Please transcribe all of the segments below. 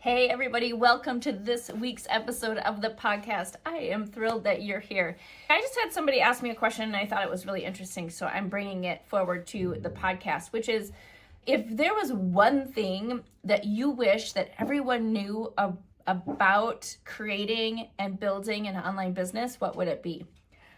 Hey everybody, welcome to this week's episode of the podcast. I am thrilled that you're here. I just had somebody ask me a question and I thought it was really interesting, so I'm bringing it forward to the podcast, which is, if there was one thing that you wish that everyone knew about creating and building an online business, what would it be?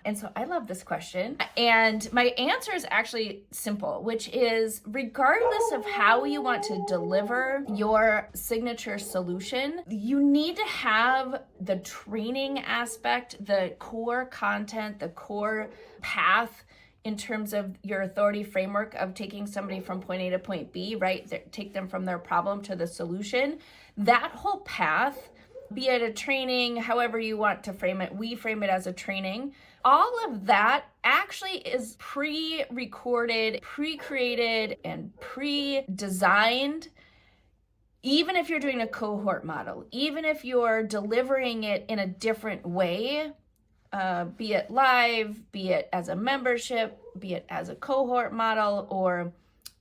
And so I love this question. And my answer is actually simple, which is, regardless of how you want to deliver your signature solution, you need to have the training aspect, the core content, the core path in terms of your authority framework of taking somebody from point A to point B, right? Take them from their problem to the solution. That whole path, be it a training, however you want to frame it, we frame it as a training. All of that actually is pre-recorded, pre-created, and pre-designed. Even if you're doing a cohort model, even if you're delivering it in a different way, be it live, be it as a membership, be it as a cohort model or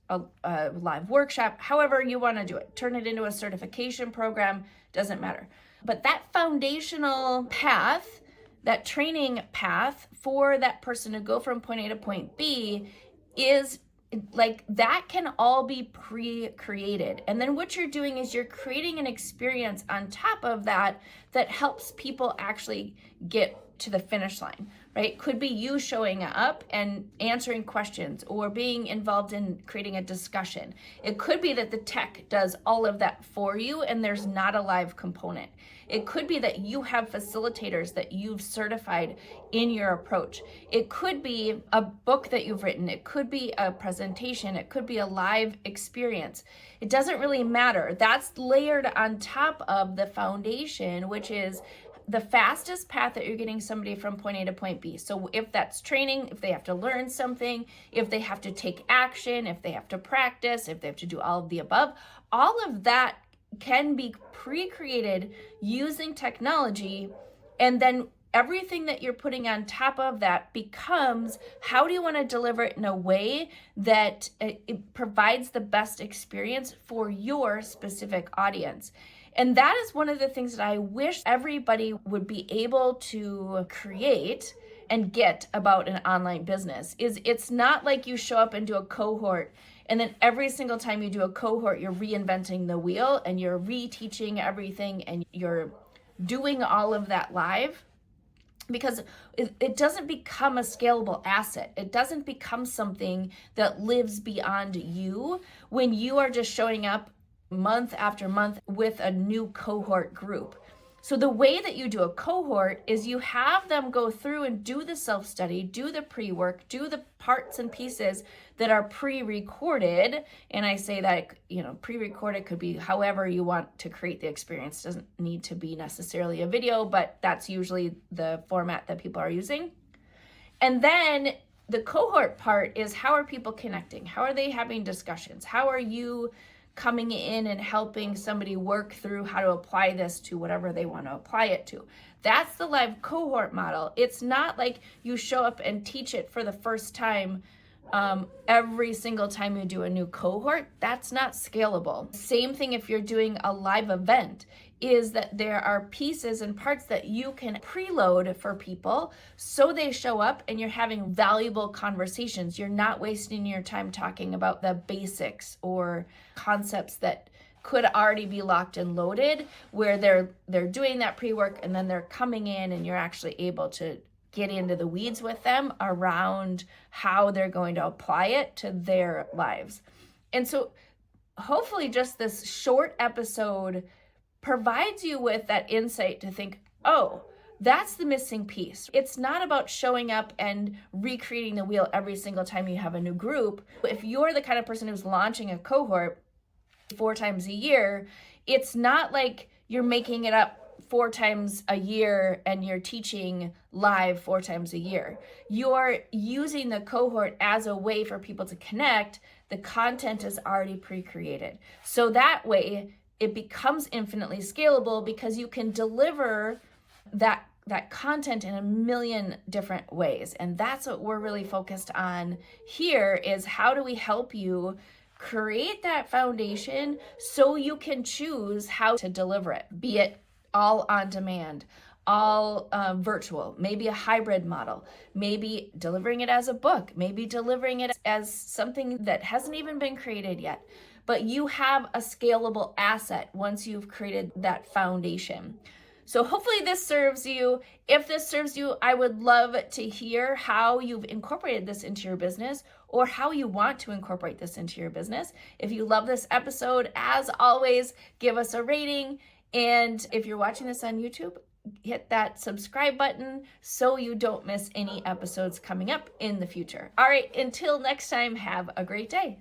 a live workshop, however you want to do it, turn it into a certification program, doesn't matter. But that foundational path, that training path for that person to go from point A to point B is like, that can all be pre-created. And then what you're doing is you're creating an experience on top of that that helps people actually get to the finish line, right? Could be you showing up and answering questions or being involved in creating a discussion. It could be that the tech does all of that for you and there's not a live component. It could be that you have facilitators that you've certified in your approach. It could be a book that you've written. It could be a presentation. It could be a live experience. It doesn't really matter. That's layered on top of the foundation, which is the fastest path that you're getting somebody from point A to point B. So if that's training, if they have to learn something, if they have to take action, if they have to practice, if they have to do all of the above, all of that can be pre-created using technology. And then everything that you're putting on top of that becomes, how do you want to deliver it in a way that it provides the best experience for your specific audience? And that is one of the things that I wish everybody would be able to create and get about an online business. Is it's not like you show up and do a cohort and then every single time you do a cohort, you're reinventing the wheel and you're reteaching everything and you're doing all of that live. Because it doesn't become a scalable asset. It doesn't become something that lives beyond you when you are just showing up month after month with a new cohort group. So the way that you do a cohort is you have them go through and do the self-study, do the pre-work, do the parts and pieces that are pre-recorded. And I say that, pre-recorded could be however you want to create the experience. It doesn't need to be necessarily a video, but that's usually the format that people are using. And then the cohort part is, how are people connecting? How are they having discussions? How are you coming in and helping somebody work through how to apply this to whatever they want to apply it to? That's the live cohort model. It's not like you show up and teach it for the first time every single time you do a new cohort. That's not scalable. Same thing if you're doing a live event, is that there are pieces and parts that you can preload for people so they show up and you're having valuable conversations. You're not wasting your time talking about the basics or concepts that could already be locked and loaded, where they're doing that pre-work and then they're coming in and you're actually able to get into the weeds with them around how they're going to apply it to their lives. And so hopefully just this short episode provides you with that insight to think, oh, that's the missing piece. It's not about showing up and recreating the wheel every single time you have a new group. If you're the kind of person who's launching a cohort 4 times a year, it's not like you're making it up 4 times a year and you're teaching live 4 times a year. You're using the cohort as a way for people to connect. The content is already pre-created. So that way it becomes infinitely scalable because you can deliver that content in a million different ways. And that's what we're really focused on here, is how do we help you create that foundation so you can choose how to deliver it, be it all on demand, all virtual, maybe a hybrid model, maybe delivering it as a book, maybe delivering it as something that hasn't even been created yet. But you have a scalable asset once you've created that foundation. So hopefully this serves you. If this serves you, I would love to hear how you've incorporated this into your business or how you want to incorporate this into your business. If you love this episode, as always, give us a rating. And if you're watching this on YouTube, hit that subscribe button so you don't miss any episodes coming up in the future. All right, until next time, have a great day.